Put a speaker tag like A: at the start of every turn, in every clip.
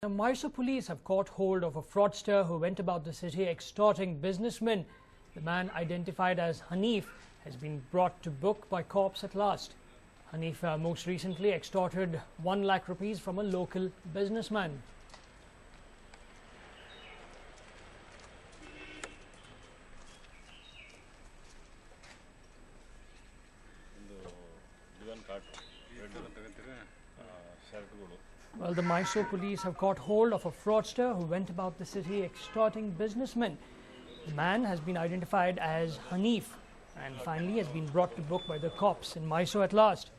A: Mysore police have caught hold of a fraudster who went about the city extorting businessmen. The man, identified as Hanif, has been brought to book by cops at last. Hanif most recently extorted 1 lakh rupees from a local businessman. Well, the Mysore police have caught hold of a fraudster who went about the city extorting businessmen. The man has been identified as Hanif and finally has been brought to book by the cops in Mysore at last.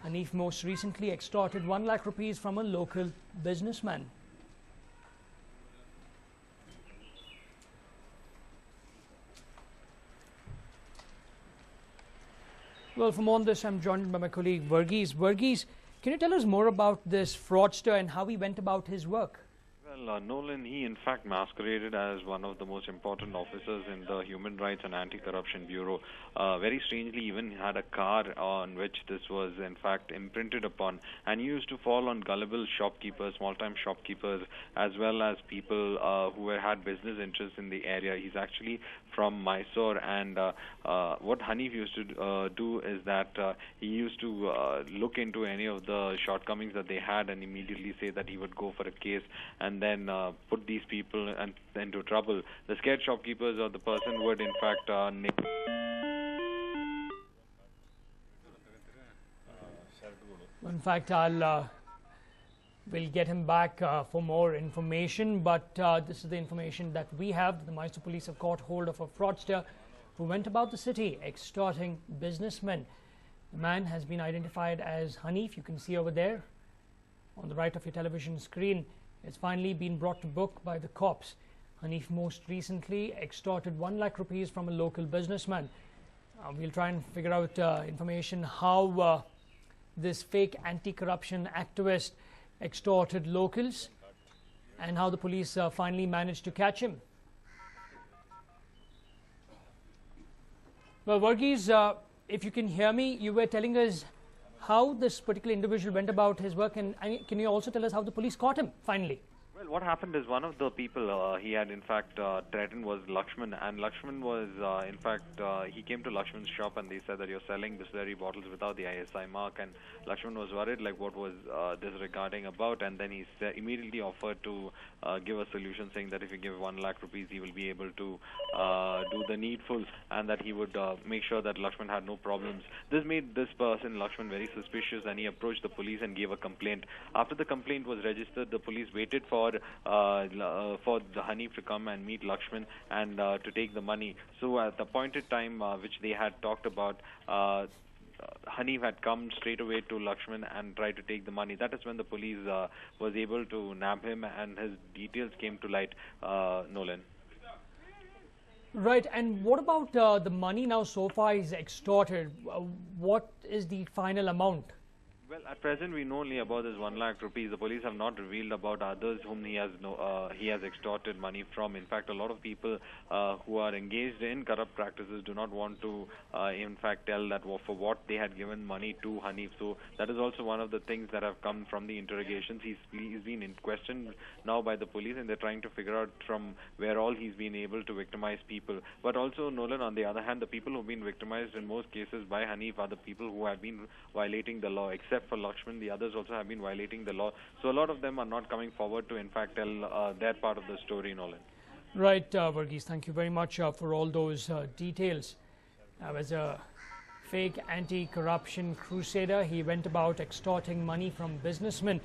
A: Hanif most recently extorted 1 lakh rupees from a local businessman. Well, for more on this, I'm joined by my colleague Varghese. Varghese, can you tell us more about this fraudster and how he went about his work?
B: Well, Nolan, he in fact masqueraded as one of the most important officers in the Human Rights and Anti-Corruption Bureau. Very strangely, even had a car on which this was in fact imprinted upon, and he used to fall on gullible shopkeepers, small-time shopkeepers, as well as people who had business interests in the area. He's actually from Mysore, and what Hanif used to do is that he used to look into any of the shortcomings that they had and immediately say that he would go for a case and then put these people into trouble. The scared shopkeepers or the person would in fact
A: In fact, we'll get him back for more information, but this is the information that we have. The Mysore police have caught hold of a fraudster who went about the city extorting businessmen. The man has been identified as Hanif. You can see over there on the right of your television screen. It's finally been brought to book by the cops. Hanif most recently extorted 1 lakh rupees from a local businessman. We'll try and figure out information how this fake anti-corruption activist extorted locals and how the police finally managed to catch him. Well, Varghese, if you can hear me, you were telling us how this particular individual went about his work, and can you also tell us how the police caught him finally?
B: Well, what happened is one of the people he had in fact threatened was Lakshman, and Lakshman was in fact he came to Lakshman's shop and they said that you're selling distillery bottles without the ISI mark, and Lakshman was worried like what was this regarding about, and then he immediately offered to give a solution, saying that if you give 1 lakh rupees he will be able to do the needful, and that he would make sure that Lakshman had no problems. This made this person Lakshman very suspicious, and he approached the police and gave a complaint. After the complaint was registered, the police waited for the Hanif to come and meet Lakshman and to take the money. So at the appointed time which they had talked about, Hanif had come straight away to Lakshman and tried to take the money. That is when the police was able to nab him and his details came to light, Nolan.
A: Right, and what about the money now so far is extorted? What is the final amount?
B: Well, at present we know only about this 1 lakh rupees. The police have not revealed about others whom he has extorted money from. In fact, a lot of people who are engaged in corrupt practices do not want to, in fact, tell that for what they had given money to Hanif. So that is also one of the things that have come from the interrogations. He's been questioned now by the police, and they're trying to figure out from where all he's been able to victimize people. But also, Nolan, on the other hand, the people who've been victimized in most cases by Hanif are the people who have been violating the law. Except for Lakshman, the others also have been violating the law. So a lot of them are not coming forward to, in fact, tell their part of the story, Nolan.
A: Right, Varghese, thank you very much for all those details. As a fake anti-corruption crusader, he went about extorting money from businessmen.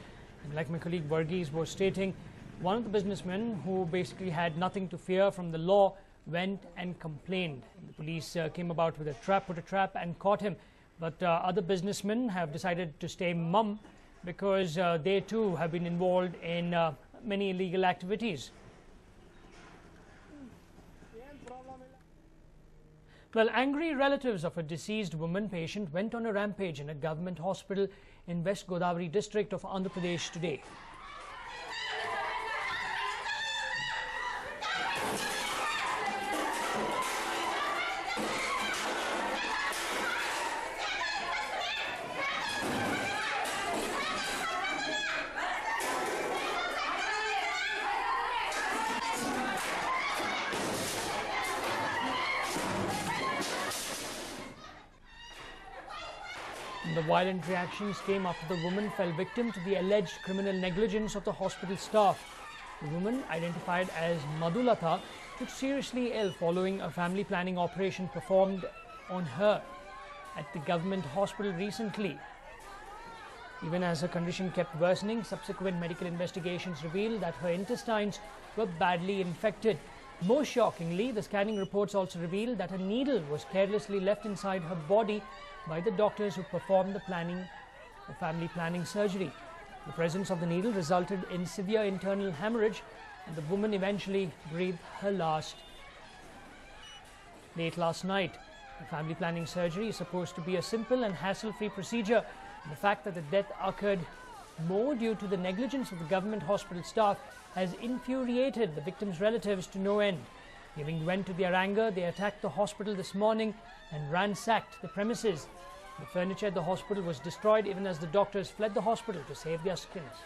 A: And like my colleague Varghese was stating, one of the businessmen who basically had nothing to fear from the law went and complained. The police came about with a trap, put a trap and caught him. But other businessmen have decided to stay mum because they too have been involved in many illegal activities. Well, angry relatives of a deceased woman patient went on a rampage in a government hospital in West Godavari district of Andhra Pradesh today. The violent reactions came after the woman fell victim to the alleged criminal negligence of the hospital staff. The woman, identified as Madhulata, took seriously ill following a family planning operation performed on her at the government hospital recently. Even as her condition kept worsening, subsequent medical investigations revealed that her intestines were badly infected. Most shockingly, the scanning reports also revealed that a needle was carelessly left inside her body by the doctors who performed the family planning surgery. The presence of the needle resulted in severe internal hemorrhage, and the woman eventually breathed her last late last night. The family planning surgery is supposed to be a simple and hassle-free procedure. The fact that the death occurred more due to the negligence of the government hospital staff has infuriated the victims' relatives to no end. Giving vent to their anger, they attacked the hospital this morning and ransacked the premises. The furniture at the hospital was destroyed even as the doctors fled the hospital to save their skins.